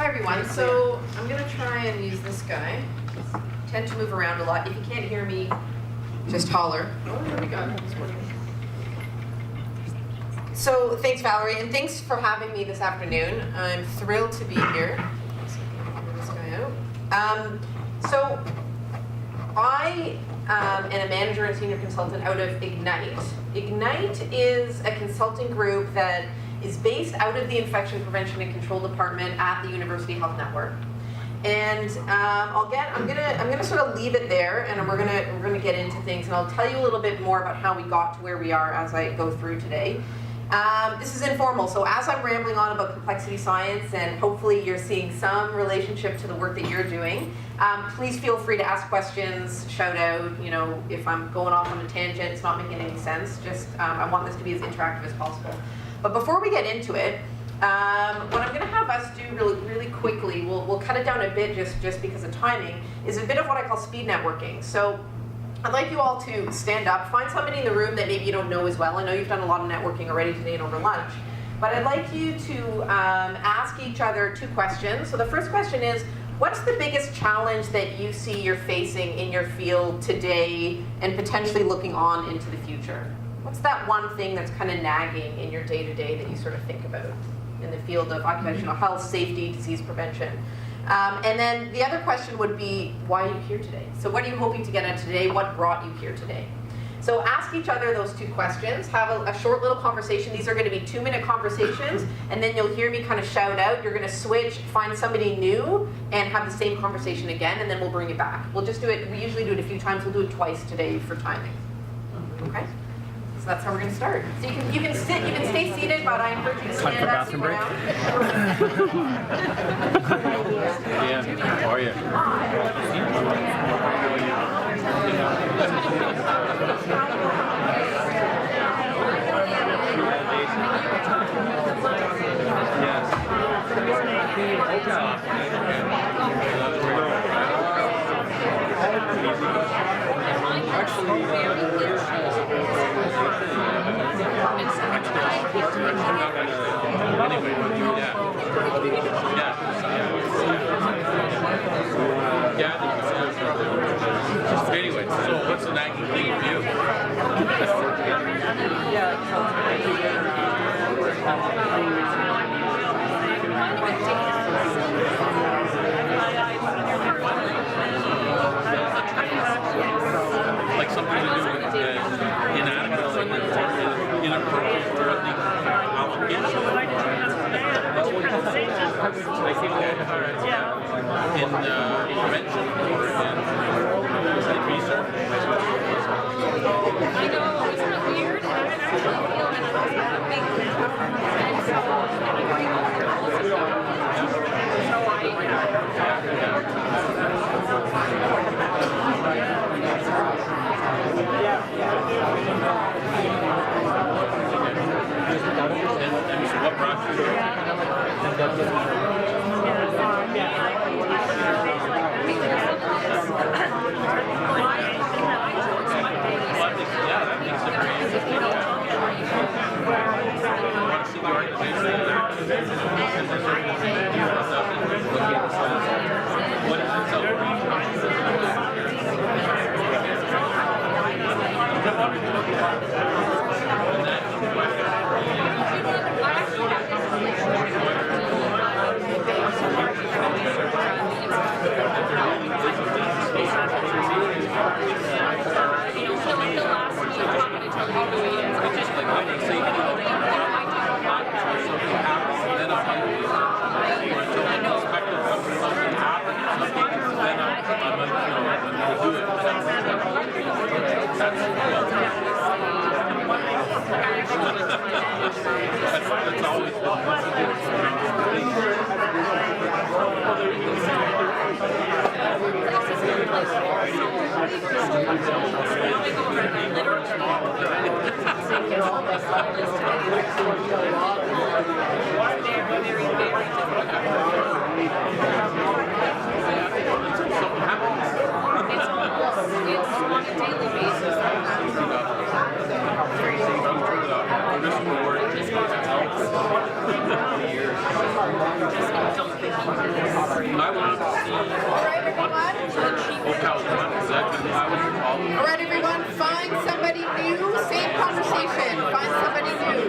Hi everyone, so I'm going to try and use this guy. I tend to move around a lot. If you can't hear me, just holler. Oh, there we go. So thanks Valerie, and thanks for having me this afternoon. I'm thrilled to be here. Figure this guy out. So I am a manager and senior consultant out of Ignite. Ignite is a consulting group that is based out of the Infection Prevention and Control Department at the University Health Network. And I'm gonna sort of leave it there, and we're gonna get into things, and I'll tell you a little bit more about how we got to where we are as I go through today. This is informal, so as I'm rambling on about complexity science, and hopefully you're seeing some relationship to the work that you're doing, please feel free to ask questions, shout out, you know, if I'm going off on a tangent, it's not making any sense, just I want this to be as interactive as possible. But before we get into it, what I'm going to have us do really quickly, we'll cut it down a bit just because of timing, is a bit of what I call speed networking. So I'd like you all to stand up, find somebody in the room that maybe you don't know as well. I know you've done a lot of networking already today and over lunch. But I'd like you to ask each other 2 questions. So the first question is, what's the biggest challenge that you see you're facing in your field today and potentially looking on into the future? What's that one thing that's kind of nagging in your day-to-day that you sort of think about in the field of occupational health, safety, disease prevention? And then the other question would be, why are you here today? So what are you hoping to get at today? What brought you here today? So ask each other those 2 questions. Have a short little conversation. These are going to be 2-minute conversations, and then you'll hear me kind of shout out. You're going to switch, find somebody new, and have the same conversation again, and then we'll bring it back. We'll just do it. We usually do it a few times. We'll do it twice today for timing. Okay? So that's how we're going to start. So you can stay seated, but I encourage you to stand up, sit around. Yeah, how are you? Anyway, so what's the nagging thing for you? Like something to do with inadequate, like inappropriate for the application. I think in prevention or in research. I know, isn't it weird? And I actually feel that I'm a big And so what brought you here? That's always want to see All right, everyone. hotels run, because that can allow us to follow. All right, everyone. Find somebody new. Same conversation. Find somebody new.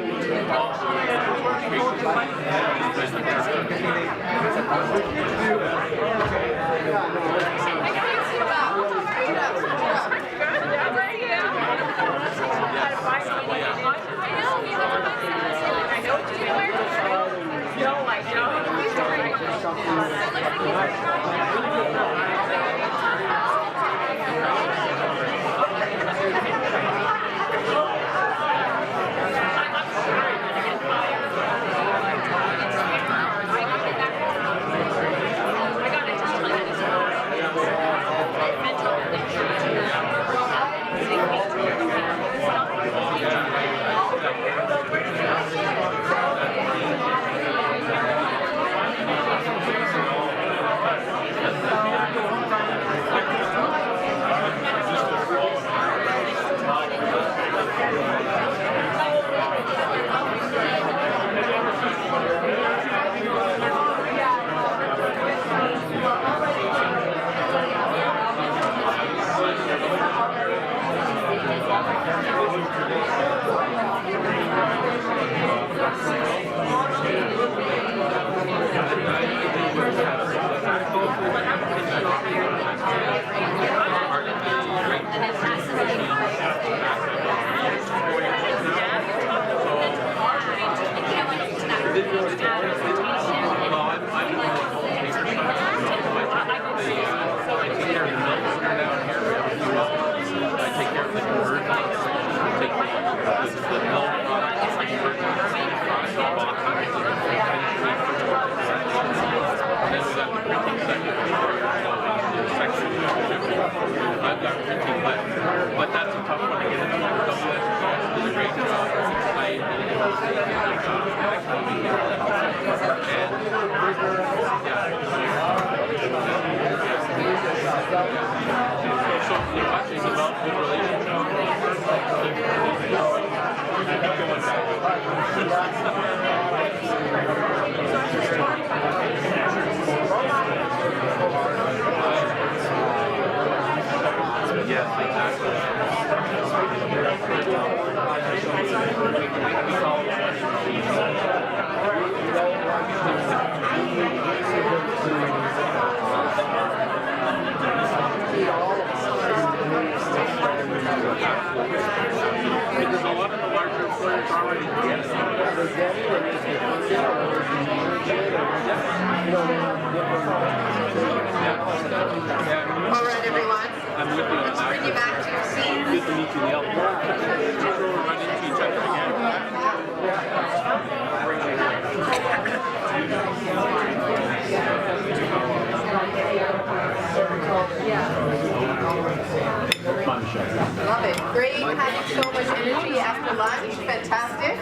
But that's a tough one to get into. WSGS did a great job. I did a great job. So you're watching about good Yes, exactly. Because a lot of the larger players already get it. All right, everyone. I'm with you on Let's that. bring you back to your seats. Good to meet you, Neil. We'll run into each other again. Love it. Great having so much energy after lunch. Fantastic.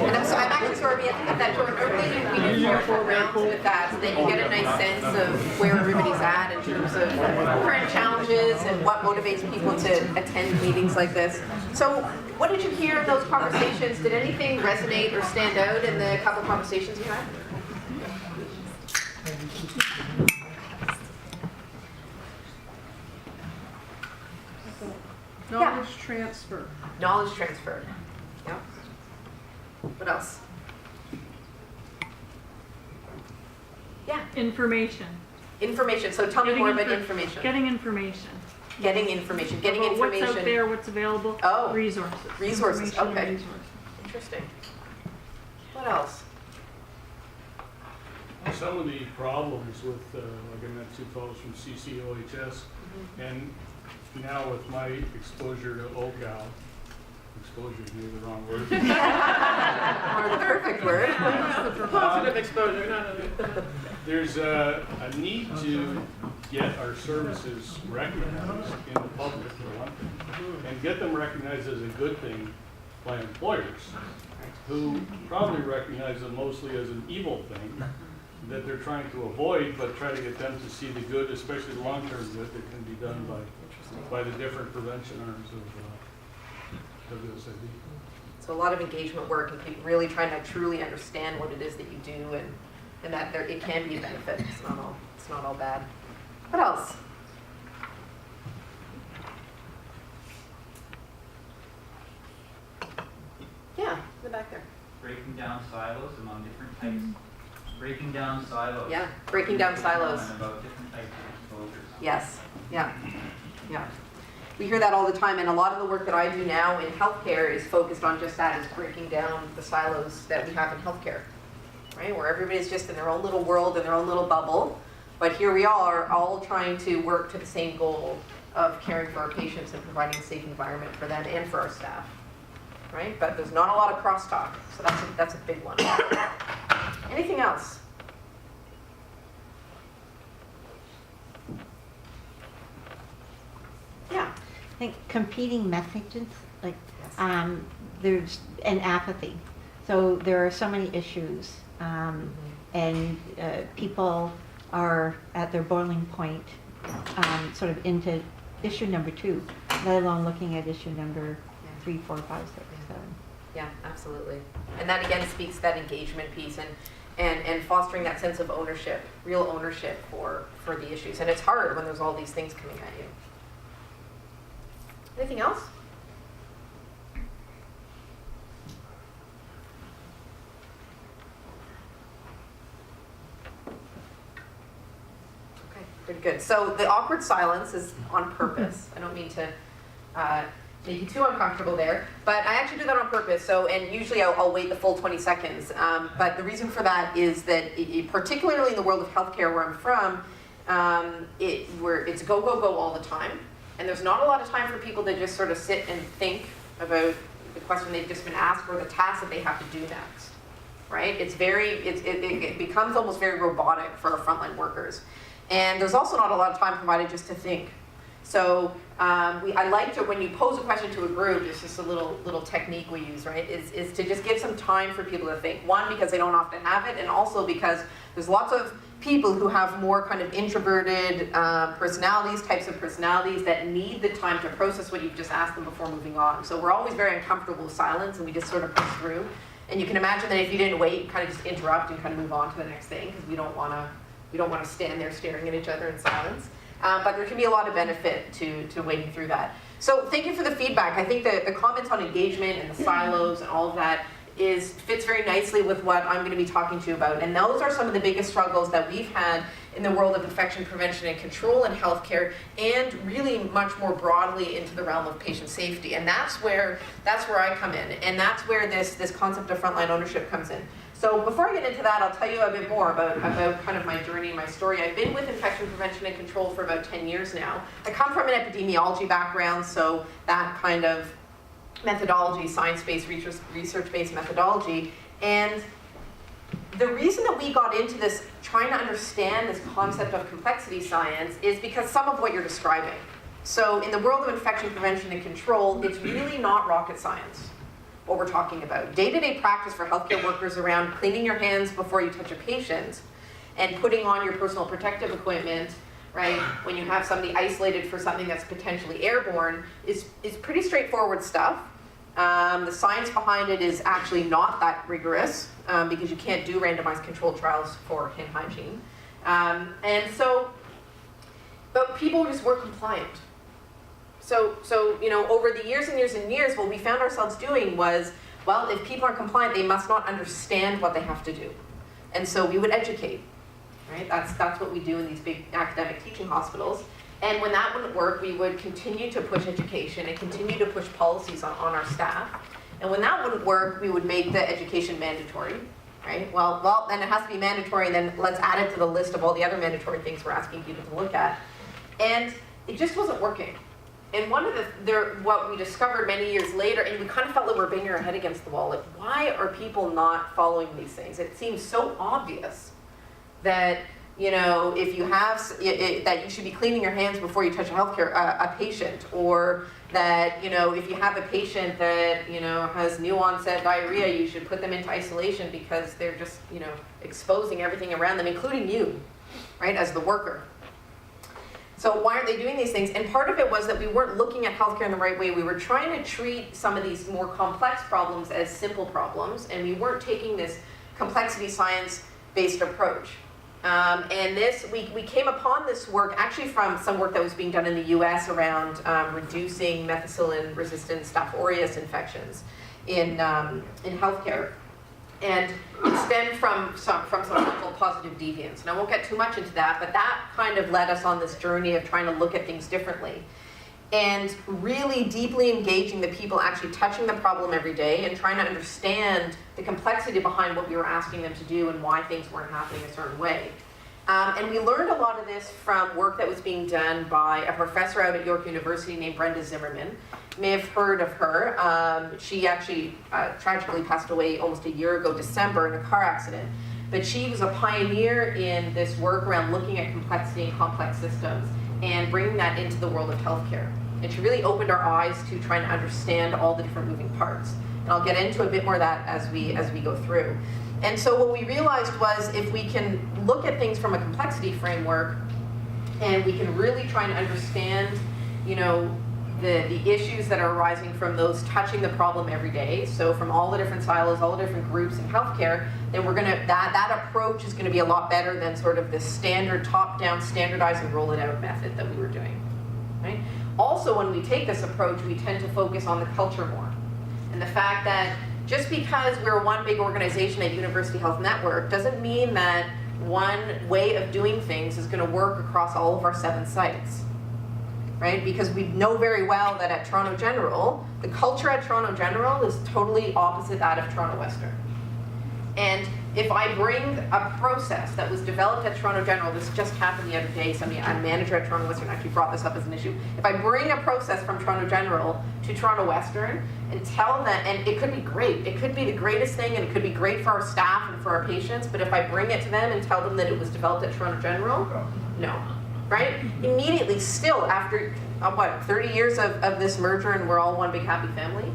And I'm actually sorry we had to cut that short. Normally we do 3 or 4 rounds with that so that you get a nice sense of where everybody's at in terms of current challenges and what motivates people to attend meetings like this. So what did you hear in those conversations? Did anything resonate or stand out in the couple of conversations you had? Knowledge transfer. Knowledge transfer. Yep. What else? Yeah. Information. Information. So tell me more about information. Getting information. Getting information. Getting About information. What's out there, what's available. Oh. Resources. Resources, Information and okay. resources. Interesting. What else? Some of the problems with, like I met 2 fellows from CCOHS, and now with my exposure to OCAL, exposure is maybe the wrong word. Or the perfect word. Positive exposure. No. There's a need to get our services recognized in the public, for one thing, and get them recognized as a good thing by employers, who probably recognize them mostly as an evil thing that they're trying to avoid, but try to get them to see the good, especially the long-term good that can be done by the different prevention arms of WSIB. So a lot of engagement work and people really trying to truly understand what it is that you do, and that it can be a benefit. It's not all bad. What else? Yeah, in the back there. Breaking down silos among different types. Breaking down silos. Yeah, breaking down silos. And about different types of exposures. Yes, yeah, yeah. We hear that all the time, and a lot of the work that I do now in healthcare is focused on just that, is breaking down the silos that we have in healthcare, right? Where everybody's just in their own little world, in their own little bubble, but here we are all trying to work to the same goal of caring for our patients and providing a safe environment for them and for our staff, right? But there's not a lot of crosstalk, so that's a big one. Anything else? Yeah. I think competing messages, like Yes. there's an apathy. So there are so many issues, and people are at their boiling point, sort of into issue number 2, let alone looking at issue number 3, 4, 5, 6, 7. Yeah, absolutely. And that again speaks to that engagement piece and fostering that sense of ownership, real ownership for the issues. And it's hard when there's all these things coming at you. Anything else? Okay, pretty good. So the awkward silence is on purpose. I don't mean to make you too uncomfortable there, but I actually do that on purpose. So, and usually I'll wait the full 20 seconds. But the reason for that is that, particularly in the world of healthcare where I'm from, it's go, go, go all the time. And there's not a lot of time for people to just sort of sit and think about the question they've just been asked or the task that they have to do next, right? It becomes almost very robotic for our frontline workers. And there's also not a lot of time provided just to think. So I like to, when you pose a question to a group, it's just a little technique we use, right? Is to just give some time for people to think. One, because they don't often have it, and also because there's lots of people who have more kind of introverted types of personalities that need the time to process what you've just asked them before moving on. So we're always very uncomfortable with silence, and we just sort of push through. And you can imagine that if you didn't wait, you kind of just interrupt and kind of move on to the next thing, because we don't want to stand there staring at each other in silence. But there can be a lot of benefit to wading through that. So thank you for the feedback. I think that the comments on engagement and the silos and all of that fits very nicely with what I'm going to be talking to you about. And those are some of the biggest struggles that we've had in the world of infection prevention and control in healthcare, and really much more broadly into the realm of patient safety. And that's where I come in, and that's where this concept of frontline ownership comes in. So before I get into that, I'll tell you a bit more about kind of my journey and my story. I've been with infection prevention and control for about 10 years now. I come from an epidemiology background, so that kind of methodology, science-based, research-based methodology. And the reason that we got into this, trying to understand this concept of complexity science, is because some of what you're describing. So in the world of infection prevention and control, it's really not rocket science, what we're talking about. Day-to-day practice for healthcare workers around cleaning your hands before you touch a patient and putting on your personal protective equipment, right, when you have somebody isolated for something that's potentially airborne, is pretty straightforward stuff. The science behind it is actually not that rigorous, because you can't do randomized controlled trials for hand hygiene. But people just weren't compliant. So over the years and years and years, what we found ourselves doing was, well, if people aren't compliant, they must not understand what they have to do. And so we would educate, right? That's what we do in these big academic teaching hospitals. And when that wouldn't work, we would continue to push education and continue to push policies on our staff. And when that wouldn't work, we would make the education mandatory, right? Well, then it has to be mandatory, and then let's add it to the list of all the other mandatory things we're asking people to look at. And it just wasn't working. And one of what we discovered many years later, and we kind of felt like we're banging our head against the wall, like, why are people not following these things? It seems so obvious that, if you have, that you should be cleaning your hands before you touch a patient, or that, if you have a patient that, has new onset diarrhea, you should put them into isolation because they're just, exposing everything around them, including you, right, as the worker. So why aren't they doing these things? And part of it was that we weren't looking at healthcare in the right way. We were trying to treat some of these more complex problems as simple problems, and we weren't taking this complexity science-based approach. And we came upon this work actually from some work that was being done in the US around reducing methicillin-resistant Staph aureus infections in healthcare. And it stemmed from something called positive deviance. And I won't get too much into that, but that kind of led us on this journey of trying to look at things differently. And really deeply engaging the people actually touching the problem every day and trying to understand the complexity behind what we were asking them to do and why things weren't happening a certain way. And we learned a lot of this from work that was being done by a professor out at York University named Brenda Zimmerman. You may have heard of her. She actually tragically passed away almost a year ago, December, in a car accident. But she was a pioneer in this work around looking at complexity and complex systems and bringing that into the world of healthcare. And she really opened our eyes to trying to understand all the different moving parts. And I'll get into a bit more of that as we go through. And so what we realized was if we can look at things from a complexity framework and we can really try and understand, the issues that are arising from those touching the problem every day, so from all the different silos, all the different groups in healthcare, then that approach is gonna be a lot better than sort of this standard top-down, standardize and roll it out method that we were doing, right? Also, when we take this approach, we tend to focus on the culture more. And the fact that just because we're one big organization at University Health Network doesn't mean that one way of doing things is gonna work across all of our 7 sites. Right? Because we know very well that at Toronto General, the culture at Toronto General is totally opposite that of Toronto Western. And if I bring a process that was developed at Toronto General, this just happened the other day, a manager at Toronto Western actually brought this up as an issue. If I bring a process from Toronto General to Toronto Western and tell them, and it could be great, it could be the greatest thing and it could be great for our staff and for our patients, but if I bring it to them and tell them that it was developed at Toronto General, no. Right? Immediately, still after 30 years of this merger and we're all one big happy family,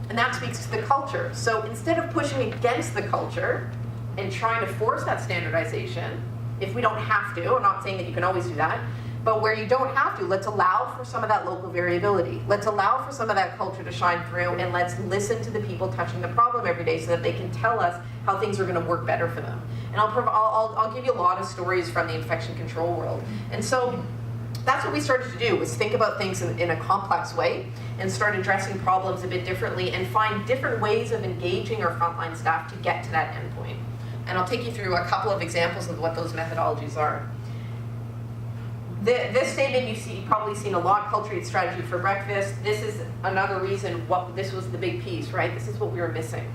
and that speaks to the culture. So instead of pushing against the culture and trying to force that standardization, if we don't have to, I'm not saying that you can always do that, but where you don't have to, let's allow for some of that local variability. Let's allow for some of that culture to shine through, and let's listen to the people touching the problem every day so that they can tell us how things are going to work better for them. And I'll give you a lot of stories from the infection control world. And so that's what we started to do, was think about things in a complex way and start addressing problems a bit differently and find different ways of engaging our frontline staff to get to that endpoint. And I'll take you through a couple of examples of what those methodologies are. This statement you've probably seen a lot, culture eats strategy for breakfast. This is another reason this was the big piece, right? This is what we were missing.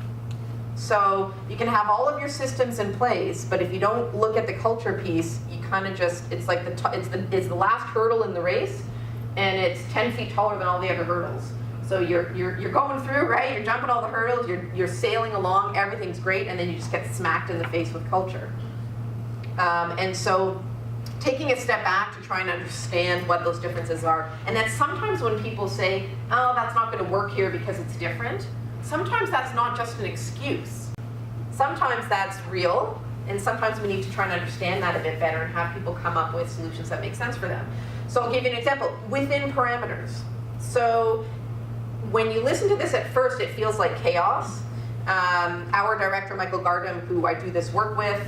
So you can have all of your systems in place, but if you don't look at the culture piece, you kind of just, it's like it's the last hurdle in the race, and it's 10 feet taller than all the other hurdles. So you're going through, right? You're jumping all the hurdles, you're sailing along, everything's great, and then you just get smacked in the face with culture. And so taking a step back to try and understand what those differences are. And then sometimes when people say, oh, that's not going to work here because it's different, sometimes that's not just an excuse. Sometimes that's real, and sometimes we need to try and understand that a bit better and have people come up with solutions that make sense for them. So I'll give you an example. Within parameters. So when you listen to this at first, it feels like chaos. Our director, Michael Gardam, who I do this work with,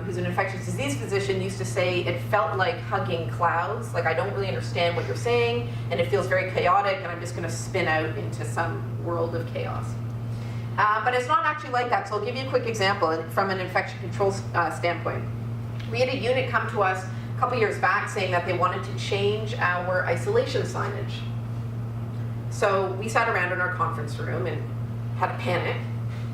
who's an infectious disease physician, used to say it felt like hugging clouds. Like, I don't really understand what you're saying, and it feels very chaotic, and I'm just going to spin out into some world of chaos. But it's not actually like that, so I'll give you a quick example from an infection control standpoint. We had a unit come to us a couple years back saying that they wanted to change our isolation signage. So we sat around in our conference room and had a panic.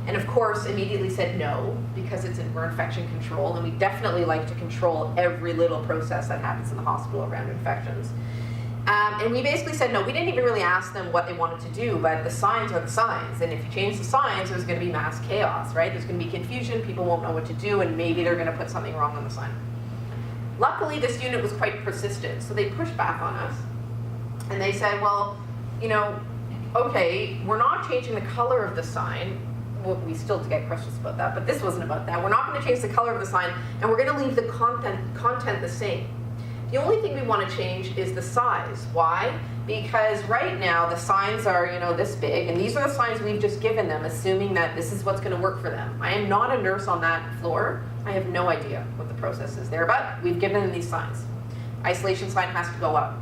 And of course, immediately said no, because we're infection control, and we definitely like to control every little process that happens in the hospital around infections. And we basically said no. We didn't even really ask them what they wanted to do, but the signs are the signs. And if you change the signs, there's going to be mass chaos, right? There's going to be confusion, people won't know what to do, and maybe they're going to put something wrong on the sign. Luckily, this unit was quite persistent, so they pushed back on us. And they said, well, okay, we're not changing the color of the sign. Well, we still get questions about that, but this wasn't about that. We're not going to change the color of the sign, and we're going to leave the content the same. The only thing we want to change is the size. Why? Because right now the signs are, this big, and these are the signs we've just given them, assuming that this is what's going to work for them. I am not a nurse on that floor. I have no idea what the process is there, but we've given them these signs. Isolation sign has to go up.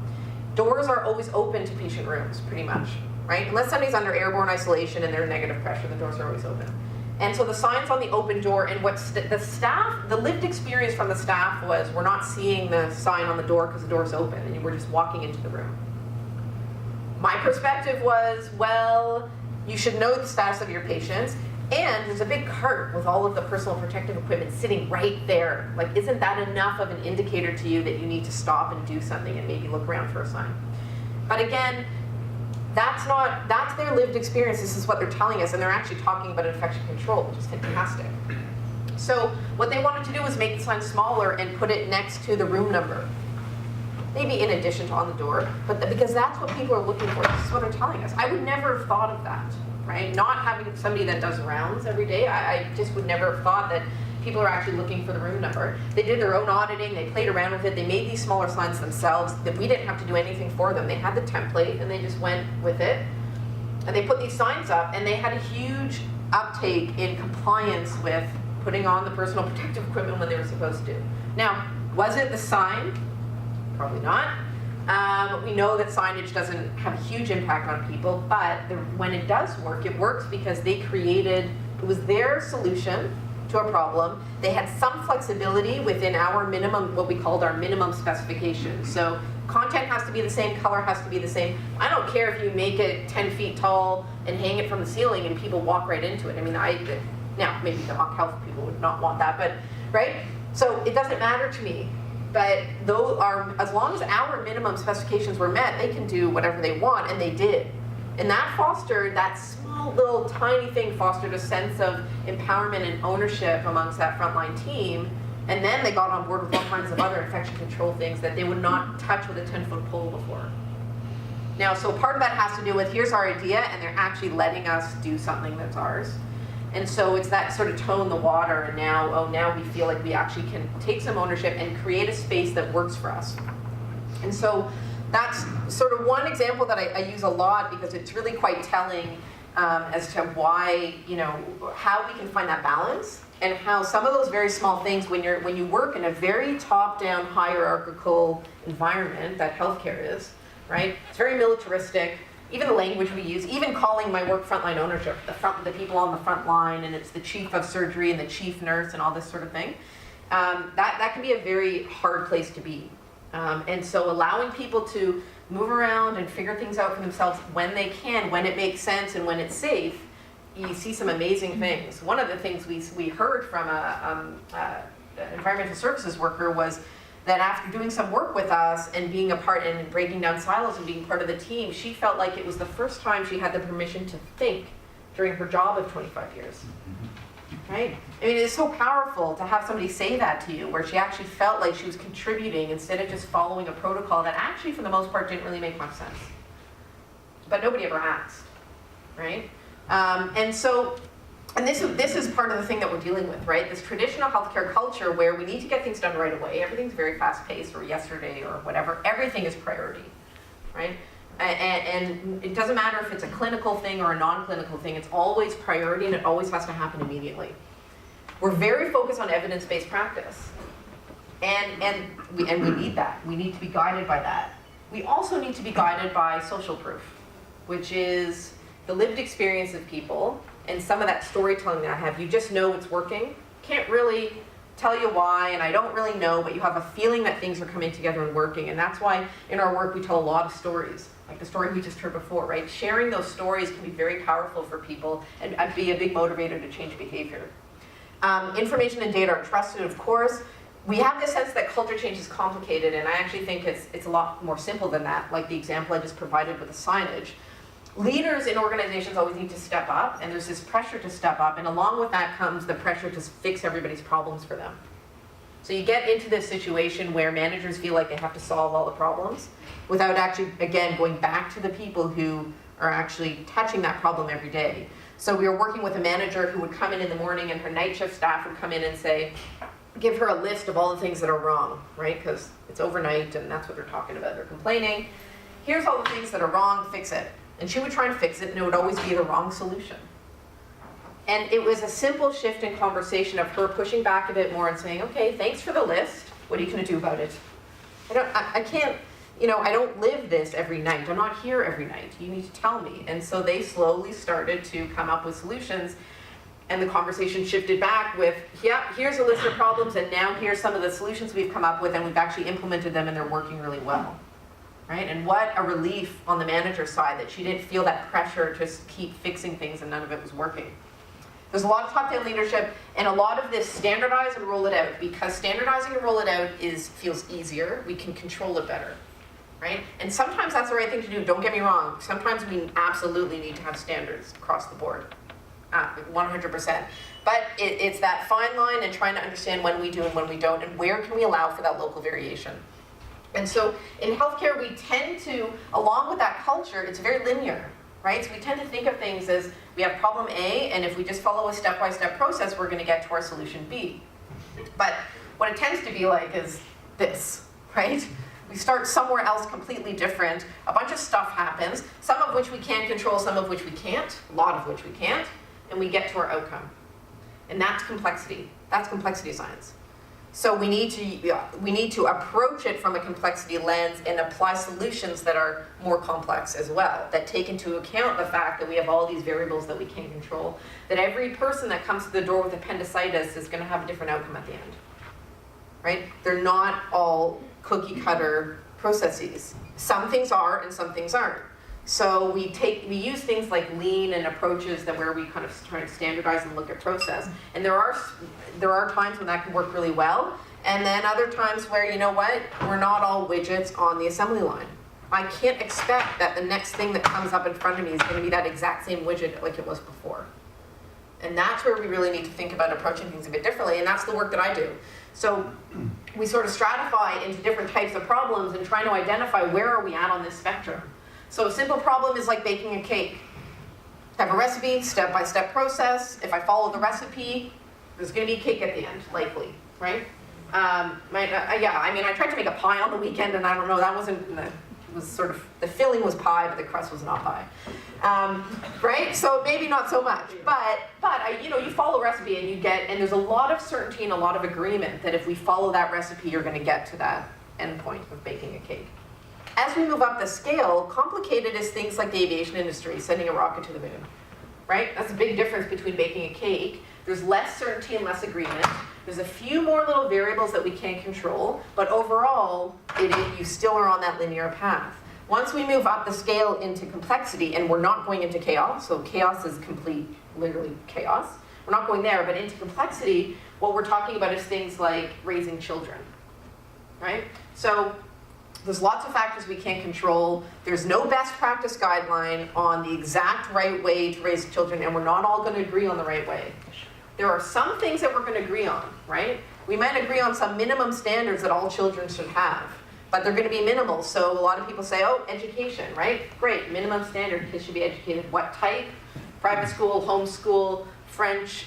Doors are always open to patient rooms, pretty much, right? Unless somebody's under airborne isolation and they're negative pressure, the doors are always open. And so the signs on the open door, and what's the lived experience from the staff was, we're not seeing the sign on the door because the door's open and we're just walking into the room. My perspective was, well, you should know the status of your patients, and there's a big cart with all of the personal protective equipment sitting right there. Like, isn't that enough of an indicator to you that you need to stop and do something and maybe look around for a sign? But again, that's their lived experience. This is what they're telling us, and they're actually talking about infection control, which is fantastic. So what they wanted to do was make the sign smaller and put it next to the room number. Maybe in addition to on the door, but because that's what people are looking for. This is what they're telling us. I would never have thought of that, right? Not having somebody that does rounds every day, I just would never have thought that people are actually looking for the room number. They did their own auditing, they played around with it, they made these smaller signs themselves, that we didn't have to do anything for them. They had the template and they just went with it. And they put these signs up, and they had a huge uptake in compliance with putting on the personal protective equipment when they were supposed to. Now, was it the sign? Probably not. We know that signage doesn't have a huge impact on people, but when it does work, it works because it was their solution to a problem. They had some flexibility within our minimum, what we called our minimum specifications. So content has to be the same, color has to be the same. I don't care if you make it 10 feet tall and hang it from the ceiling and people walk right into it. I mean, now maybe the health people would not want that, but right? So it doesn't matter to me. But as long as our minimum specifications were met, they can do whatever they want, and they did. And that small little tiny thing fostered a sense of empowerment and ownership amongst that frontline team. And then they got on board with all kinds of other infection control things that they would not touch with a 10-foot pole before. Now, so part of that has to do with, here's our idea, and they're actually letting us do something that's ours. And so it's that sort of toe in the water, and now we feel like we actually can take some ownership and create a space that works for us. And so that's sort of one example that I use a lot because it's really quite telling as to why, how we can find that balance, and how some of those very small things, when you work in a very top-down hierarchical environment that healthcare is, right? It's very militaristic. Even the language we use, even calling my work frontline ownership, the people on the front line, and it's the chief of surgery and the chief nurse and all this sort of thing, that can be a very hard place to be. And so allowing people to move around and figure things out for themselves when they can, when it makes sense and when it's safe, you see some amazing things. One of the things we heard from an environmental services worker was that after doing some work with us and being a part and breaking down silos and being part of the team, she felt like it was the first time she had the permission to think during her job of 25 years. Right? I mean, it's so powerful to have somebody say that to you, where she actually felt like she was contributing instead of just following a protocol that actually, for the most part, didn't really make much sense. But nobody ever asked, right? And this is part of the thing that we're dealing with, right? This traditional healthcare culture where we need to get things done right away. Everything's very fast-paced, or yesterday, or whatever. Everything is priority, right? And it doesn't matter if it's a clinical thing or a non-clinical thing. It's always priority, and it always has to happen immediately. We're very focused on evidence-based practice, and we need that. We need to be guided by that. We also need to be guided by social proof, which is the lived experience of people. And some of that storytelling that I have, you just know it's working. Can't really tell you why, and I don't really know, but you have a feeling that things are coming together and working. And that's why in our work we tell a lot of stories, like the story we just heard before, right? Sharing those stories can be very powerful for people and be a big motivator to change behavior. Information and data are trusted, of course. We have this sense that culture change is complicated, and I actually think it's a lot more simple than that, like the example I just provided with the signage. Leaders in organizations always need to step up, and there's this pressure to step up, and along with that comes the pressure to fix everybody's problems for them. So you get into this situation where managers feel like they have to solve all the problems without actually, again, going back to the people who are actually touching that problem every day. So we were working with a manager who would come in the morning, and her night shift staff would come in and say, give her a list of all the things that are wrong, right? Because it's overnight and that's what they're talking about. They're complaining. Here's all the things that are wrong, fix it. And she would try and fix it, and it would always be the wrong solution. And it was a simple shift in conversation of her pushing back a bit more and saying, okay, thanks for the list. What are you going to do about it? I can't, I don't live this every night. I'm not here every night. You need to tell me. And so they slowly started to come up with solutions. And the conversation shifted back with, yeah, here's a list of problems, and now here's some of the solutions we've come up with, and we've actually implemented them, and they're working really well. Right? And what a relief on the manager's side that she didn't feel that pressure to keep fixing things and none of it was working. There's a lot of top-down leadership, and a lot of this standardize and roll it out, because standardizing and roll it out feels easier. We can control it better. Right? And sometimes that's the right thing to do. Don't get me wrong. Sometimes we absolutely need to have standards across the board. 100%. But it's that fine line and trying to understand when we do and when we don't, and where can we allow for that local variation. And so in healthcare, we tend to, along with that culture, it's very linear, right? So we tend to think of things as we have problem A, and if we just follow a step-by-step process, we're going to get to our solution B. But what it tends to be like is this, right? We start somewhere else completely different. A bunch of stuff happens, some of which we can control, some of which we can't, a lot of which we can't, and we get to our outcome. And that's complexity. That's complexity science. So we need to approach it from a complexity lens and apply solutions that are more complex as well, that take into account the fact that we have all these variables that we can't control, that every person that comes to the door with appendicitis is going to have a different outcome at the end. Right? They're not all cookie cutter processes. Some things are and some things aren't. So we use things like lean and approaches where we kind of try to standardize and look at process. And there are times when that can work really well, and then other times where, you know what, we're not all widgets on the assembly line. I can't expect that the next thing that comes up in front of me is going to be that exact same widget like it was before. And that's where we really need to think about approaching things a bit differently, and that's the work that I do. So we sort of stratify into different types of problems and try to identify where are we at on this spectrum. So a simple problem is like baking a cake. I have a recipe, step-by-step process. If I follow the recipe, there's going to be cake at the end, likely, right? I tried to make a pie on the weekend, and I don't know, the filling was pie, but the crust was not pie. Right? So maybe not so much, but you follow a recipe and there's a lot of certainty and a lot of agreement that if we follow that recipe, you're going to get to that end point of baking a cake. As we move up the scale, complicated is things like the aviation industry, sending a rocket to the moon, right? That's a big difference between baking a cake. There's less certainty and less agreement. There's a few more little variables that we can't control, but overall, you still are on that linear path. Once we move up the scale into complexity, and we're not going into chaos, so chaos is complete, literally chaos. We're not going there, but into complexity, what we're talking about is things like raising children, right? So there's lots of factors we can't control. There's no best practice guideline on the exact right way to raise children, and we're not all going to agree on the right way. There are some things that we're going to agree on, right? We might agree on some minimum standards that all children should have, but they're going to be minimal. So a lot of people say, oh, education, right? Great, minimum standard, kids should be educated. What type? Private school, homeschool, French,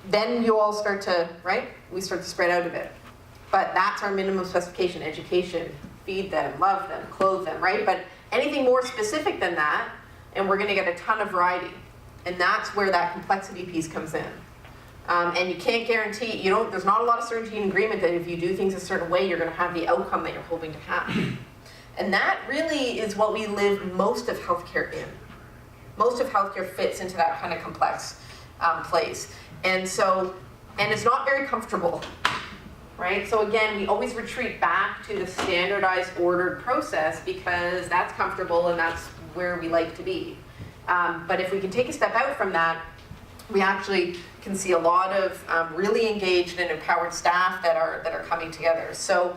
Then you all start to, right? We start to spread out a bit. But that's our minimum specification, education, feed them, love them, clothe them, right? But anything more specific than that, and we're going to get a ton of variety. And that's where that complexity piece comes in. And you can't guarantee, there's not a lot of certainty and agreement that if you do things a certain way, you're going to have the outcome that you're hoping to have. And that really is what we live most of healthcare in. Most of healthcare fits into that kind of complex place. And it's not very comfortable. Right? So again, we always retreat back to the standardized, ordered process because that's comfortable and that's where we like to be. But if we can take a step out from that, we actually can see a lot of really engaged and empowered staff that are coming together. So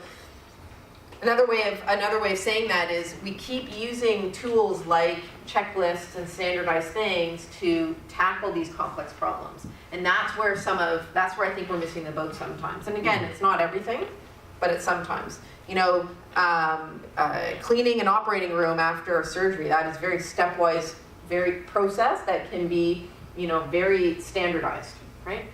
another way of saying that is we keep using tools like checklists and standardized things to tackle these complex problems. And that's where I think we're missing the boat sometimes. And again, it's not everything, but it's sometimes. Cleaning an operating room after a surgery, that is very stepwise, very process that can be, very standardized, right?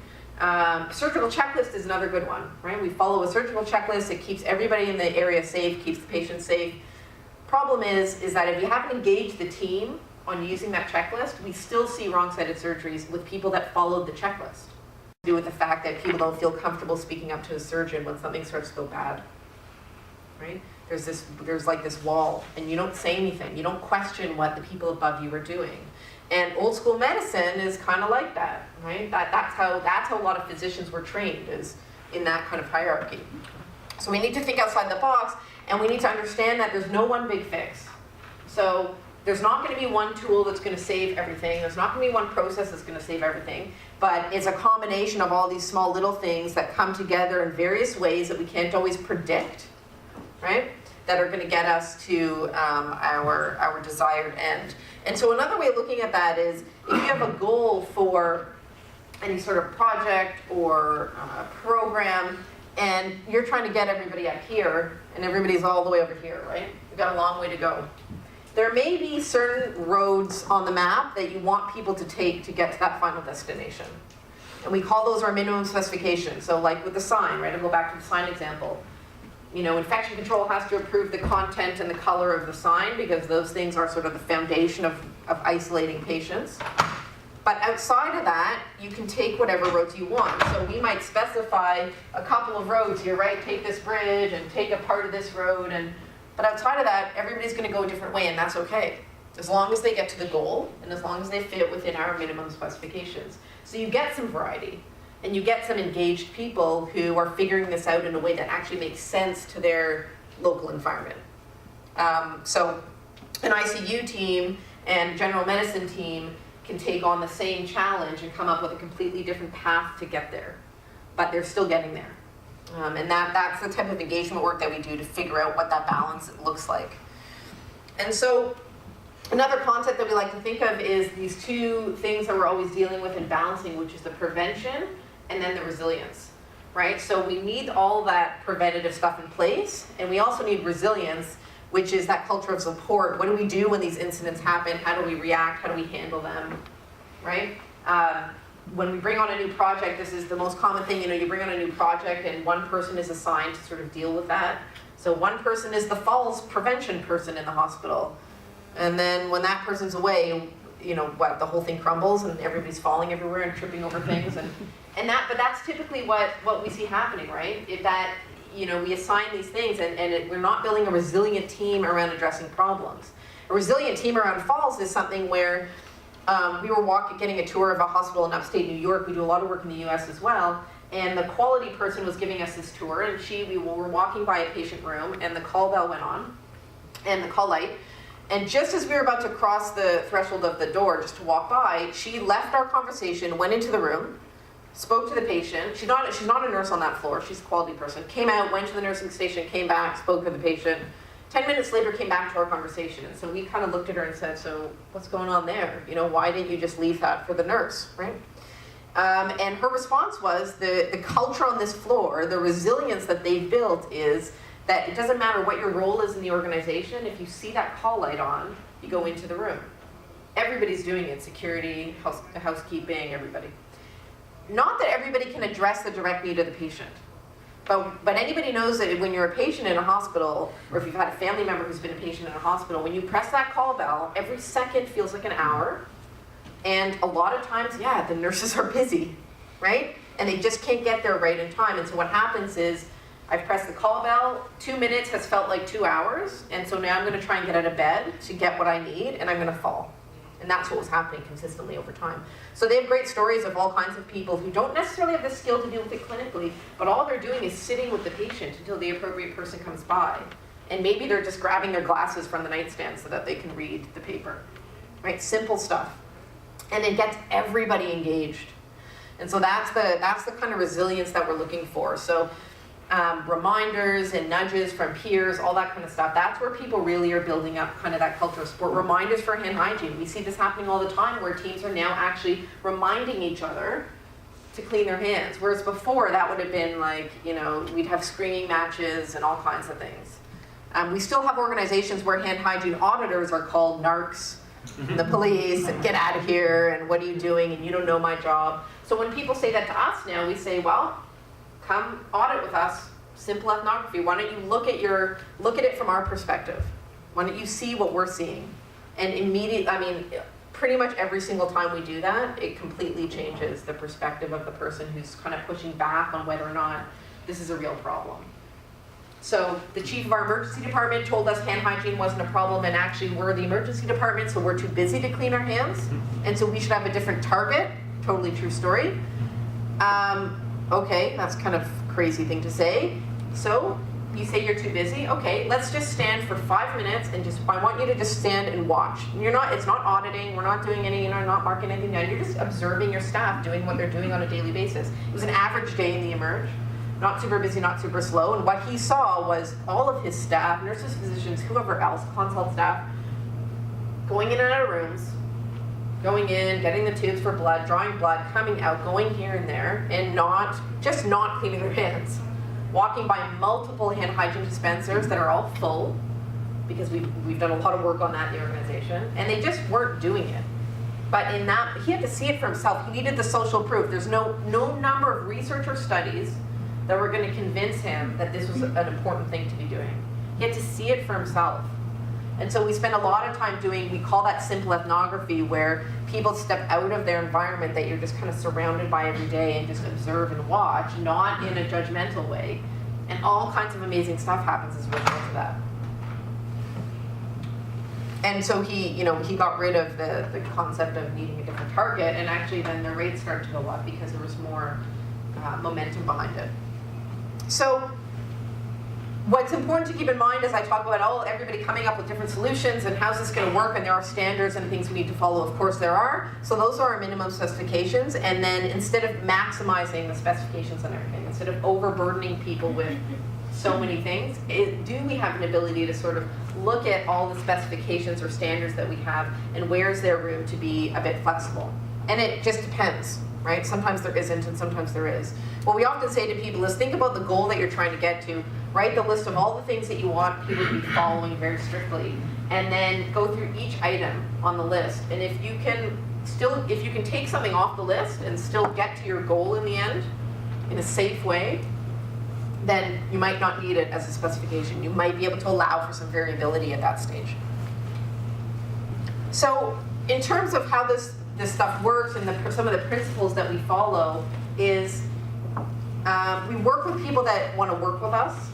Surgical checklist is another good one, right? We follow a surgical checklist. It keeps everybody in the area safe, keeps the patient safe. Problem is that if you haven't engaged the team on using that checklist, we still see wrong-sided surgeries with people that followed the checklist. To do with the fact that people don't feel comfortable speaking up to a surgeon when something starts to go bad, right? There's like this wall, and you don't say anything. You don't question what the people above you are doing. And old school medicine is kind of like that, right? That's how a lot of physicians were trained, is in that kind of hierarchy. So we need to think outside the box, and we need to understand that there's no one big fix. So there's not going to be one tool that's going to save everything. There's not going to be one process that's going to save everything. But it's a combination of all these small little things that come together in various ways that we can't always predict, right? That are going to get us to our desired end. And so another way of looking at that is, if you have a goal for any sort of project or program, and you're trying to get everybody up here, and everybody's all the way over here, right? You've got a long way to go. There may be certain roads on the map that you want people to take to get to that final destination. And we call those our minimum specifications. So like with the sign, right? I'll go back to the sign example. You know, infection control has to approve the content and the color of the sign, because those things are sort of the foundation of isolating patients. But outside of that, you can take whatever roads you want. So we might specify a couple of roads here, right? Take this bridge and take a part of this road. But outside of that, everybody's going to go a different way, and that's okay. As long as they get to the goal, and as long as they fit within our minimum specifications. So you get some variety. And you get some engaged people who are figuring this out in a way that actually makes sense to their local environment. So an ICU team and general medicine team can take on the same challenge and come up with a completely different path to get there. But they're still getting there. And that's the type of engagement work that we do to figure out what that balance looks like. And so another concept that we like to think of is these two things that we're always dealing with and balancing, which is the prevention and then the resilience, right? So we need all that preventative stuff in place, and we also need resilience, which is that culture of support. What do we do when these incidents happen? How do we react? How do we handle them, right? When we bring on a new project, this is the most common thing. You know, you bring on a new project and one person is assigned to sort of deal with that. So one person is the falls prevention person in the hospital. And then when that person's away, you know, what, the whole thing crumbles and everybody's falling everywhere and tripping over things. But that's typically what we see happening, right? If that, you know, we assign these things and we're not building a resilient team around addressing problems. A resilient team around falls is something where we were getting a tour of a hospital in upstate New York. We do a lot of work in the US as well. And the quality person was giving us this tour, and we were walking by a patient room, and the call bell went on, and the call light. And just as we were about to cross the threshold of the door, just to walk by, she left our conversation, went into the room, spoke to the patient. She's not a nurse on that floor, she's a quality person. Came out, went to the nursing station, came back, spoke to the patient. 10 minutes later, came back to our conversation. And so we kind of looked at her and said, so what's going on there? You know, why didn't you just leave that for the nurse, right? And her response was, the culture on this floor, the resilience that they've built is that it doesn't matter what your role is in the organization, if you see that call light on, you go into the room. Everybody's doing it, security, housekeeping, everybody. Not that everybody can address the direct need of the patient, but anybody knows that when you're a patient in a hospital, or if you've had a family member who's been a patient in a hospital, when you press that call bell, every second feels like an hour. And a lot of times, yeah, the nurses are busy, right? And they just can't get there right in time. And so what happens is, I've pressed the call bell, 2 minutes has felt like 2 hours, and so now I'm gonna try and get out of bed to get what I need, and I'm gonna fall. And that's what was happening consistently over time. So they have great stories of all kinds of people who don't necessarily have the skill to deal with it clinically, but all they're doing is sitting with the patient until the appropriate person comes by. And maybe they're just grabbing their glasses from the nightstand so that they can read the paper, right? Simple stuff. And it gets everybody engaged. And so that's the kind of resilience that we're looking for. So reminders and nudges from peers, all that kind of stuff. That's where people really are building up kind of that culture of support. Reminders for hand hygiene. We see this happening all the time where teams are now actually reminding each other to clean their hands. Whereas before that would have been like, you know, we'd have screaming matches and all kinds of things. We still have organizations where hand hygiene auditors are called narcs, and the police, and get out of here, and what are you doing, and you don't know my job. So when people say that to us now, we say, well, come audit with us, simple ethnography. Why don't you look at it from our perspective? Why don't you see what we're seeing? And pretty much every single time we do that, it completely changes the perspective of the person who's kind of pushing back on whether or not this is a real problem. So the chief of our emergency department told us hand hygiene wasn't a problem, and actually we're the emergency department, so we're too busy to clean our hands, and so we should have a different target. Totally true story. Okay, that's kind of a crazy thing to say. So you say you're too busy. Okay, let's just stand for 5 minutes and I want you to just stand and watch. It's not auditing, we're not doing any, not marking anything down. You're just observing your staff doing what they're doing on a daily basis. It was an average day in the Emerge. Not super busy, not super slow. And what he saw was all of his staff, nurses, physicians, whoever else, consult staff, going in and out of rooms, going in, getting the tubes for blood, drawing blood, coming out, going here and there, and not cleaning their hands. Walking by multiple hand hygiene dispensers that are all full, because we've done a lot of work on that in the organization, and they just weren't doing it. But in that, he had to see it for himself. He needed the social proof. There's no number of research or studies that were going to convince him that this was an important thing to be doing. He had to see it for himself. And so we spend a lot of time we call that simple ethnography, where people step out of their environment that you're just kind of surrounded by every day and just observe and watch, not in a judgmental way. And all kinds of amazing stuff happens as a result of that. And so he got rid of the concept of needing a different target, and actually then the rates started to go up because there was more momentum behind it. So what's important to keep in mind as I talk about everybody coming up with different solutions and how's this going to work, and there are standards and things we need to follow, of course there are. So those are our minimum specifications, and then instead of maximizing the specifications and everything, instead of overburdening people with so many things, do we have an ability to sort of look at all the specifications or standards that we have, and where's there room to be a bit flexible? And it just depends, right? Sometimes there isn't and sometimes there is. What we often say to people is think about the goal that you're trying to get to, write the list of all the things that you want people to be following very strictly, and then go through each item on the list. And if you can take something off the list and still get to your goal in the end in a safe way, then you might not need it as a specification. You might be able to allow for some variability at that stage. So in terms of how this stuff works and some of the principles that we follow is we work with people that want to work with us.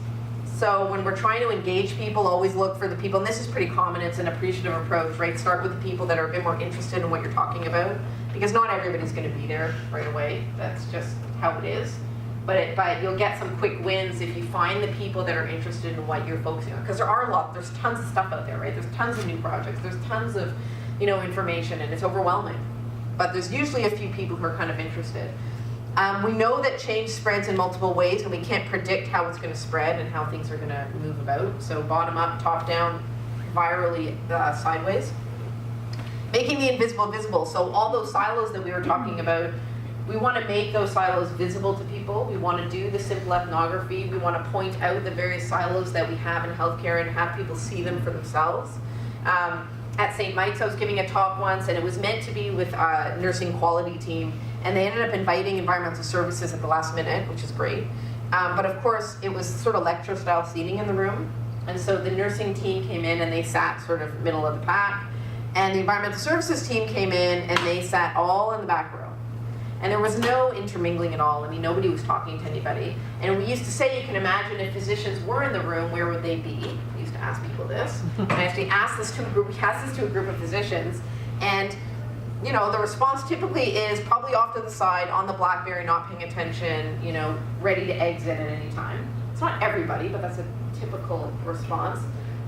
So when we're trying to engage people, always look for the people, and this is pretty common, it's an appreciative approach, right? Start with the people that are a bit more interested in what you're talking about, because not everybody's going to be there right away. That's just how it is. But you'll get some quick wins if you find the people that are interested in what you're focusing on. Because there's tons of stuff out there, right? There's tons of new projects, there's tons of information, and it's overwhelming. But there's usually a few people who are kind of interested. We know that change spreads in multiple ways, and we can't predict how it's going to spread and how things are going to move about. So bottom up, top down, virally sideways. Making the invisible visible. So all those silos that we were talking about, we want to make those silos visible to people. We want to do the simple ethnography. We want to point out the various silos that we have in healthcare and have people see them for themselves. At St. Mike's, I was giving a talk once, and it was meant to be with a nursing quality team, and they ended up inviting environmental services at the last minute, which is great. But of course, it was sort of lecture-style seating in the room, and so the nursing team came in and they sat sort of middle of the pack, and the environmental services team came in and they sat all in the back row. And there was no intermingling at all. I mean, nobody was talking to anybody. And we used to say, you can imagine if physicians were in the room, where would they be? We used to ask people this. And I actually asked this to a group of physicians. And, the response typically is probably off to the side, on the BlackBerry, not paying attention, ready to exit at any time. It's not everybody, but that's a typical response.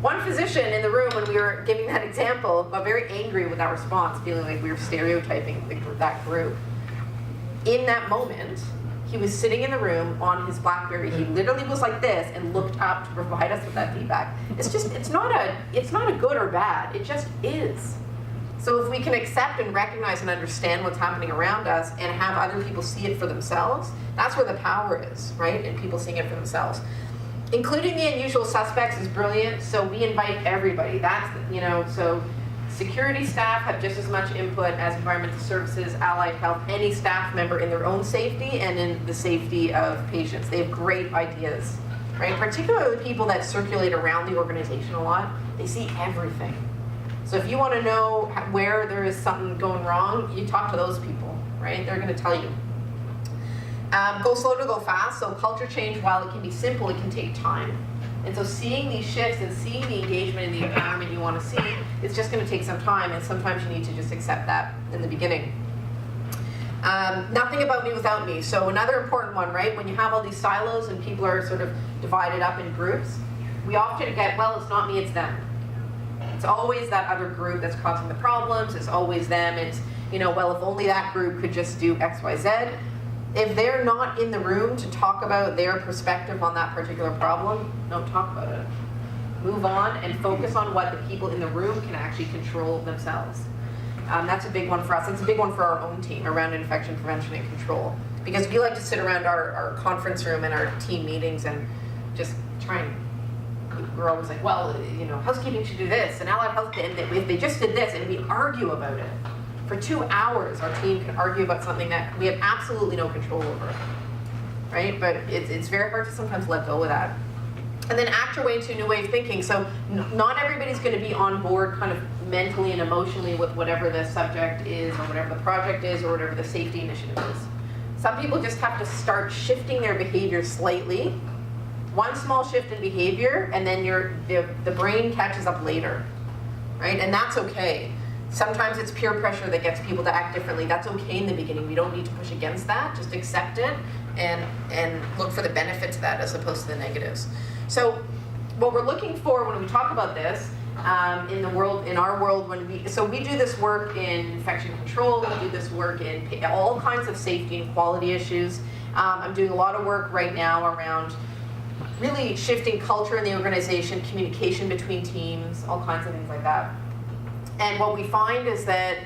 One physician in the room, when we were giving that example, got very angry with that response, feeling like we were stereotyping that group. In that moment, he was sitting in the room on his BlackBerry. He literally was like this and looked up to provide us with that feedback. It's not a good or bad. It just is. So if we can accept and recognize and understand what's happening around us and have other people see it for themselves, that's where the power is, right? And people seeing it for themselves. Including the unusual suspects is brilliant. So we invite everybody. That's, so Security staff have just as much input as environmental services, allied health, any staff member in their own safety and in the safety of patients. They have great ideas, right? Particularly people that circulate around the organization a lot, they see everything. So if you want to know where there is something going wrong, you talk to those people, right? They're going to tell you. Go slow to go fast. So culture change, while it can be simple, it can take time. And so seeing these shifts and seeing the engagement in the environment you want to see is just going to take some time, and sometimes you need to just accept that in the beginning. Nothing about me without me. So another important one, right? When you have all these silos and people are sort of divided up in groups, we often get, well, it's not me, it's them. It's always that other group that's causing the problems. It's always them. It's, well, if only that group could just do X, Y, Z. If they're not in the room to talk about their perspective on that particular problem, don't talk about it. Move on and focus on what the people in the room can actually control themselves. That's a big one for us. It's a big one for our own team around infection prevention and control. Because we like to sit around our conference room and our team meetings and just try and, we're always like, well, housekeeping should do this, and allied health, and if they just did this, and we argue about it. For 2 hours, our team can argue about something that we have absolutely no control over, right? But it's very hard to sometimes let go of that. And then act your way into a new way of thinking. So not everybody's going to be on board kind of mentally and emotionally with whatever the subject is, or whatever the project is, or whatever the safety initiative is. Some people just have to start shifting their behavior slightly. One small shift in behavior, and then the brain catches up later, right? And that's okay. Sometimes it's peer pressure that gets people to act differently. That's okay in the beginning. We don't need to push against that. Just accept it and look for the benefits of that as opposed to the negatives. So what we're looking for when we talk about this in our world, we do this work in infection control. We do this work in all kinds of safety and quality issues. I'm doing a lot of work right now around really shifting culture in the organization, communication between teams, all kinds of things like that. And what we find is that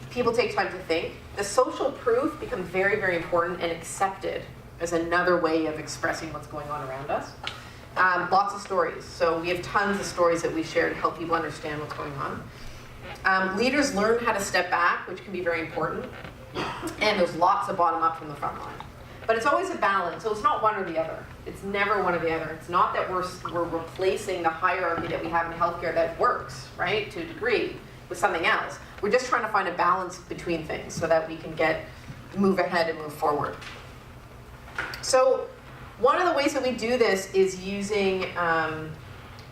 people take time to think. The social proof becomes very, very important and accepted as another way of expressing what's going on around us. Lots of stories. So we have tons of stories that we share to help people understand what's going on. Leaders learn how to step back, which can be very important. And there's lots of bottom up from the front line. But it's always a balance, so it's not one or the other. It's never one or the other. It's not that we're replacing the hierarchy that we have in healthcare that works, right, to a degree, with something else. We're just trying to find a balance between things so that we can move ahead and move forward. So one of the ways that we do this is using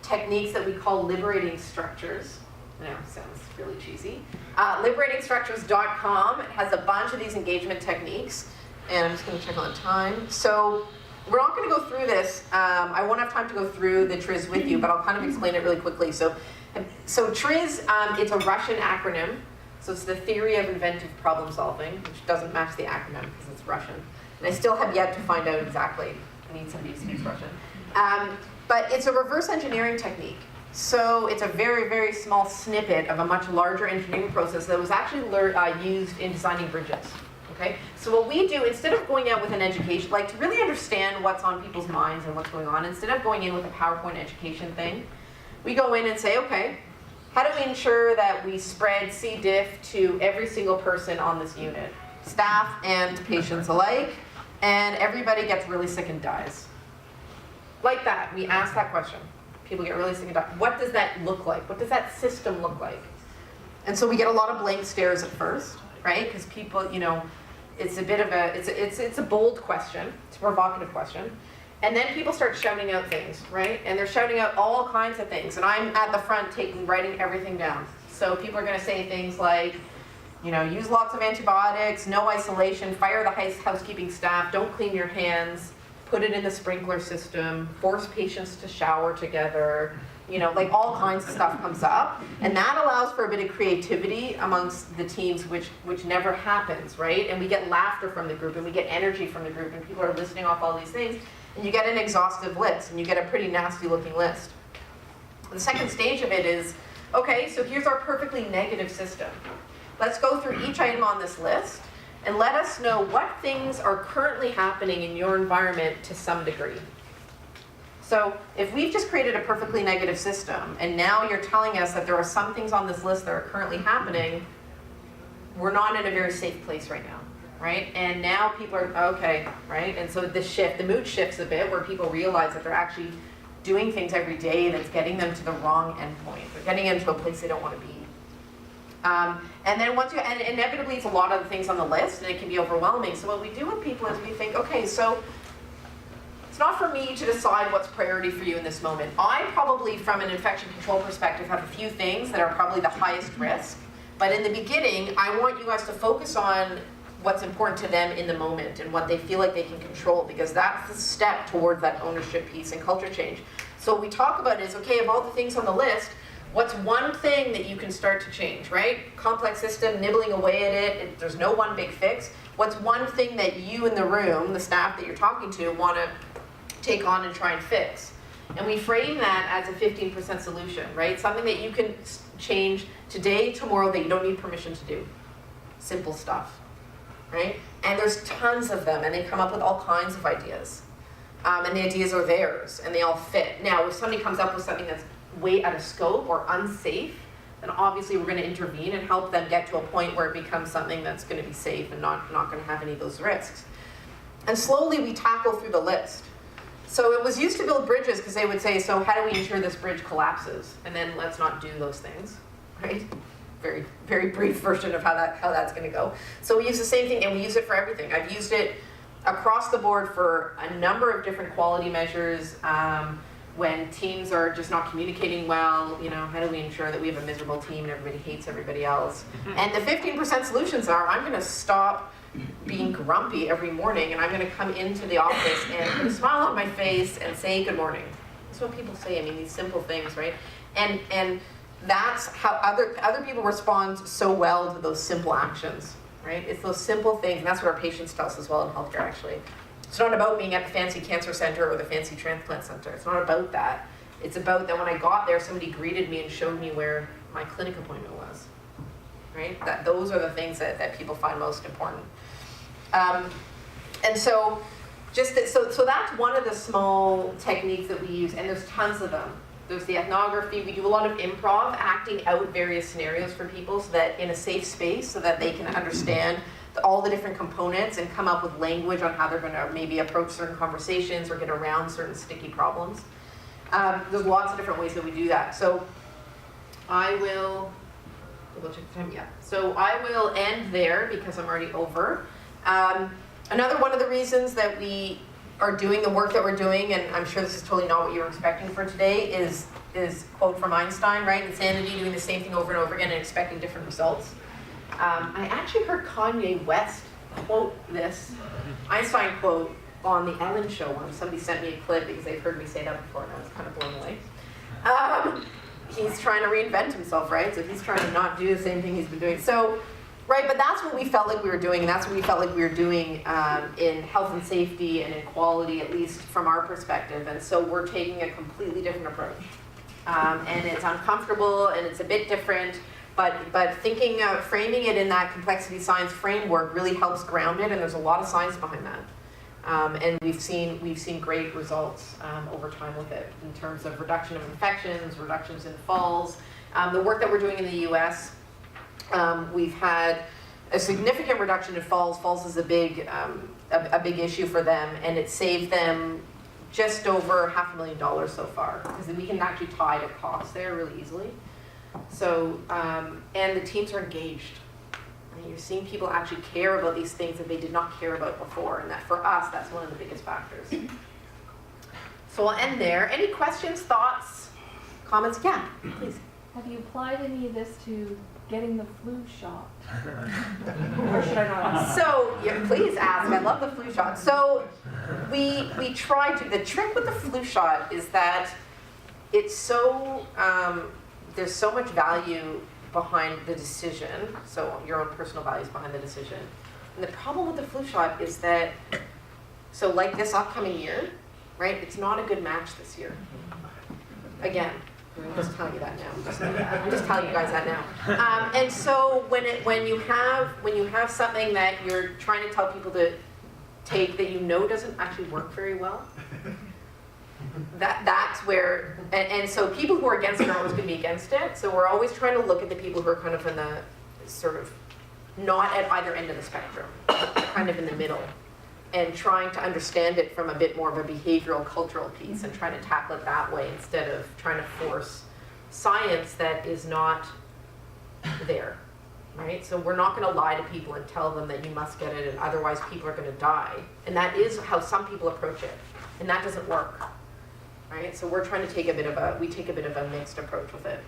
techniques that we call liberating structures. I know, sounds really cheesy. Liberatingstructures.com has a bunch of these engagement techniques. And I'm just going to check on the time. So we're not going to go through this. I won't have time to go through the TRIZ with you, but I'll kind of explain it really quickly. So TRIZ, it's a Russian acronym. So it's the theory of inventive problem solving, which doesn't match the acronym because it's Russian. And I still have yet to find out exactly. I need somebody who speaks Russian. But it's a reverse engineering technique. So it's a very, very small snippet of a much larger engineering process that was actually used in designing bridges. Okay? So what we do, instead of going out with an education, like to really understand what's on people's minds and what's going on, instead of going in with a PowerPoint education thing, we go in and say, okay, how do we ensure that we spread C. diff to every single person on this unit, staff and patients alike, and everybody gets really sick and dies? Like that, we ask that question. People get really sick and die. What does that look like? What does that system look like? And so we get a lot of blank stares at first, right? Because people, it's a bit of it's a bold question. It's a provocative question. And then people start shouting out things, right? And they're shouting out all kinds of things. And I'm at the front writing everything down. So people are going to say things like, use lots of antibiotics, no isolation, fire the housekeeping staff, don't clean your hands, put it in the sprinkler system, force patients to shower together, like all kinds of stuff comes up. And that allows for a bit of creativity amongst the teams, which never happens, right? And we get laughter from the group, and we get energy from the group, and people are listing off all these things. And you get an exhaustive list, and you get a pretty nasty looking list. The second stage of it is, okay, so here's our perfectly negative system. Let's go through each item on this list, and let us know what things are currently happening in your environment to some degree. So if we've just created a perfectly negative system, and now you're telling us that there are some things on this list that are currently happening, we're not in a very safe place right now, right? And now people are, okay, right? And so the mood shifts a bit where people realize that they're actually doing things every day that's getting them to the wrong endpoint. They're getting into a place they don't want to be. And then and inevitably it's a lot of the things on the list, and it can be overwhelming. So what we do with people is we think, okay, so it's not for me to decide what's priority for you in this moment. I probably, from an infection control perspective, have a few things that are probably the highest risk. But in the beginning, I want you guys to focus on what's important to them in the moment and what they feel like they can control, because that's the step towards that ownership piece and culture change. So what we talk about is, okay, of all the things on the list, what's one thing that you can start to change, right? Complex system, nibbling away at it, there's no one big fix. What's one thing that you in the room, the staff that you're talking to, want to take on and try and fix? And we frame that as a 15% solution, right? Something that you can change today, tomorrow, that you don't need permission to do. Simple stuff, right? And there's tons of them, and they come up with all kinds of ideas. And the ideas are theirs, and they all fit. Now, if somebody comes up with something that's way out of scope or unsafe, then obviously we're going to intervene and help them get to a point where it becomes something that's going to be safe and not going to have any of those risks. And slowly we tackle through the list. So it was used to build bridges because they would say, so how do we ensure this bridge collapses? And then let's not do those things, right? Very, very brief version of how that's going to go. So we use the same thing, and we use it for everything. I've used it across the board for a number of different quality measures. When teams are just not communicating well, how do we ensure that we have a miserable team and everybody hates everybody else? And the 15% solutions are, I'm going to stop being grumpy every morning, and I'm going to come into the office and put a smile on my face and say good morning. That's what people say. I mean, these simple things, right? And that's how other people respond so well to those simple actions, right? It's those simple things, and that's what our patients tell us as well in healthcare, actually. It's not about being at the fancy cancer center or the fancy transplant center. It's not about that. It's about that when I got there, somebody greeted me and showed me where my clinic appointment was, right? Those are the things that people find most important. And so so that's one of the small techniques that we use, and there's tons of them. There's the ethnography. We do a lot of improv, acting out various scenarios for people so that in a safe space, so that they can understand all the different components and come up with language on how they're going to maybe approach certain conversations or get around certain sticky problems. There's lots of different ways that we do that. So I will check the time. Yeah. So I will end there because I'm already over. Another one of the reasons that we are doing the work that we're doing, and I'm sure this is totally not what you were expecting for today, is quote from Einstein, right? Insanity, doing the same thing over and over again and expecting different results. I actually heard Kanye West quote this Einstein quote on the Ellen Show once. Somebody sent me a clip because they've heard me say that before, and I was kind of blown away. He's trying to reinvent himself, right? So he's trying to not do the same thing he's been doing. So, right, but that's what we felt like we were doing, and that's what we felt like we were doing in health and safety and in quality, at least from our perspective. And so we're taking a completely different approach. And it's uncomfortable, and it's a bit different. But thinking of framing it in that complexity science framework really helps ground it, and there's a lot of science behind that. And we've seen great results over time with it in terms of reduction of infections, reductions in falls. The work that we're doing in the U.S., we've had a significant reduction in falls. Falls is a big issue for them, and it saved them just over $500,000 so far, because we can actually tie to costs there really easily. So, and the teams are engaged. And you're seeing people actually care about these things that they did not care about before, and that for us, that's one of the biggest factors. So I'll end there. Any questions, thoughts, comments? Yeah, please. Have you applied any of this to getting the flu shot? Or should I not ask? So, yeah, please ask. I love the flu shot. So we try to. The trick with the flu shot is that it's so, there's so much value behind the decision, so your own personal values behind the decision. And the problem with the flu shot is that, so like this upcoming year, right, it's not a good match this year. Again, I'm just telling you that now. I'm just telling you guys that now. And so when you have something that you're trying to tell people to take that you know doesn't actually work very well, that's where, and so people who are against it are always going to be against it. So we're always trying to look at the people who are kind of in the sort of not at either end of the spectrum, kind of in the middle, and trying to understand it from a bit more of a behavioral, cultural piece, and trying to tackle it that way instead of trying to force science that is not there, right? So we're not going to lie to people and tell them that you must get it and otherwise people are going to die. And that is how some people approach it, and that doesn't work, right? So we're trying to take a bit of a mixed approach with it.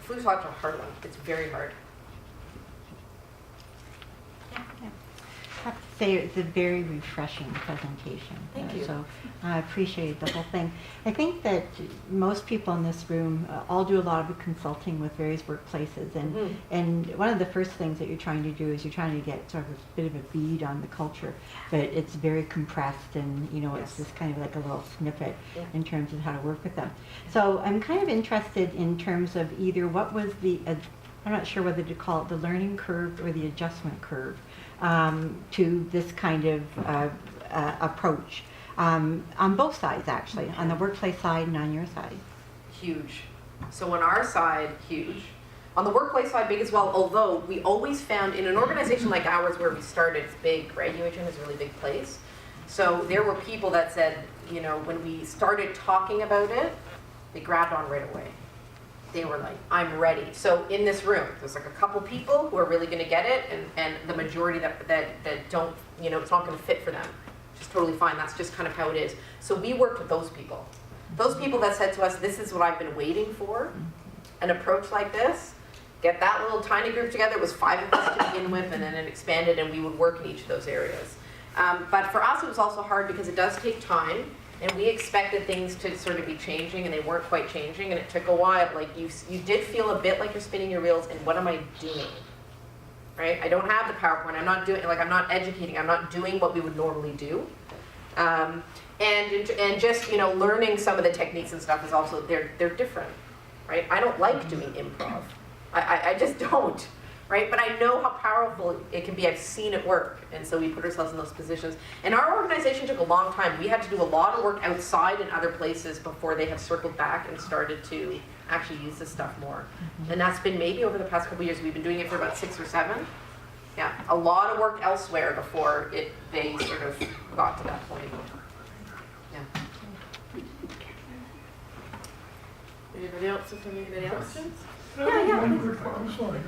Flu shot's a hard one. It's very hard. I have to say it's a very refreshing presentation. Thank you. So I appreciate the whole thing. I think that most people in this room all do a lot of consulting with various workplaces, and and one of the first things that you're trying to do is you're trying to get sort of a bit of a bead on the culture, but it's very compressed, and you know it's just kind of like a little snippet in terms of how to work with them. So I'm kind of interested in terms of either what was the I'm not sure whether to call it the learning curve or the adjustment curve to this kind of approach on both sides, actually, on the workplace side and on your side. Huge. So on our side, huge. On the workplace side, big as well, although we always found in an organization like ours where we started, it's big, right? UHM is a really big place. So there were people that said, you know, when we started talking about it, they grabbed on right away. They were like, I'm ready. So in this room, there's like a couple people who are really going to get it, and the majority that don't, you know, it's not going to fit for them. Which is totally fine. That's just kind of how it is. So we worked with those people. Those people that said to us, this is what I've been waiting for, an approach like this. Get that little tiny group together. It was 5 of us to begin with, and then it expanded, and we would work in each of those areas. But for us, it was also hard because it does take time. And we expected things to sort of be changing, and they weren't quite changing, and it took a while. Like you did feel a bit like you're spinning your wheels, and what am I doing? Right? I don't have the PowerPoint. I'm not doing, like, I'm not educating. I'm not doing what we would normally do. And just, you know, learning some of the techniques and stuff is also, they're different, right? I don't like doing improv. I just don't. Right? But I know how powerful it can be. I've seen it work. And so we put ourselves in those positions. And our organization took a long time. We had to do a lot of work outside in other places before they have circled back and started to actually use this stuff more. And that's been maybe over the past couple of years. We've been doing it for about 6 or 7. Yeah, a lot of work elsewhere before they sort of got to that point. Yeah. Anybody else? Anybody else? One quick one, I'm sorry.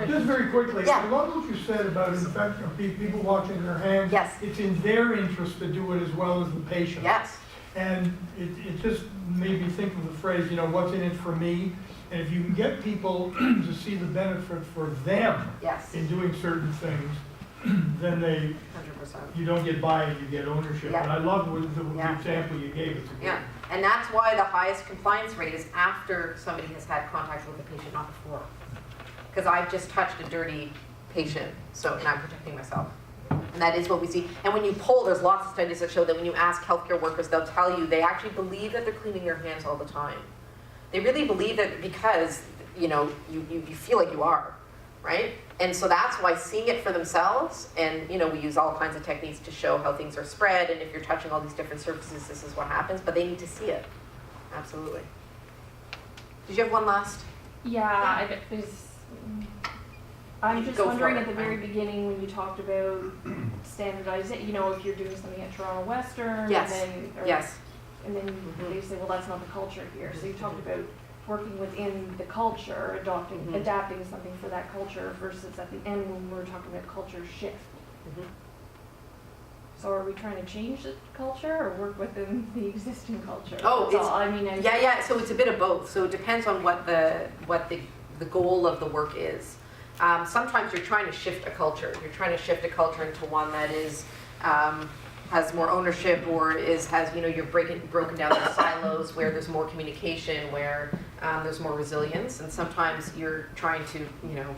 Just very quickly, Yeah. I love what you said about infection, people washing their hands. Yes. It's in their interest to do it as well as the patient. Yes. And it just made me think of the phrase, you know, what's in it for me? And if you can get people to see the benefit for them Yes. in doing certain things, then 100%. you don't get buy-in, you get ownership. Yeah. And I love the Yeah. example you gave. It's a good Yeah, and that's why the highest compliance rate is after somebody has had contact with the patient, not before. Because I've just touched a dirty patient, so and I'm protecting myself. And that is what we see. And when you poll, there's lots of studies that show that when you ask healthcare workers, they'll tell you they actually believe that they're cleaning their hands all the time. They really believe that because, you know, you feel like you are, right? And so that's why seeing it for themselves, and, you know, we use all kinds of techniques to show how things are spread, and if you're touching all these different surfaces, this is what happens, but they need to see it. Absolutely. Did you have one last? Yeah, I'm just Go for wondering it. at the very beginning when you talked about standardizing, you know, if you're doing something at Toronto Western, Yes. and then Mhm. they say, well, that's not the culture here. So you talked about working within the culture, adapting something for that culture versus at the end when we're talking about culture shift. Mhm. So are we trying to change the culture or work within the existing culture? Oh, That's it's, all. I mean, yeah, so it's a bit of both. So it depends on what the goal of the work is. Sometimes you're trying to shift a culture. You're trying to shift a culture into one that is, has more ownership, or has, you know, you're broken down into silos where there's more communication, where there's more resilience. And sometimes you're trying to, you know,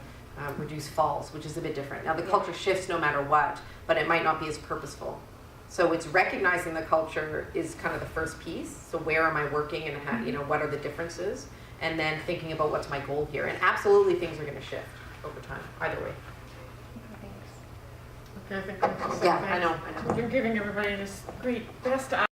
reduce falls, which is a bit different. Now the culture shifts no matter what, but it might not be as purposeful. So it's recognizing the culture is kind of the first piece. So where am I working, and how, you know, what are the differences? And then thinking about what's my goal here. And absolutely things are going to shift over time, either way. I think that's the same Yeah, thing. I know. You're giving everybody this great best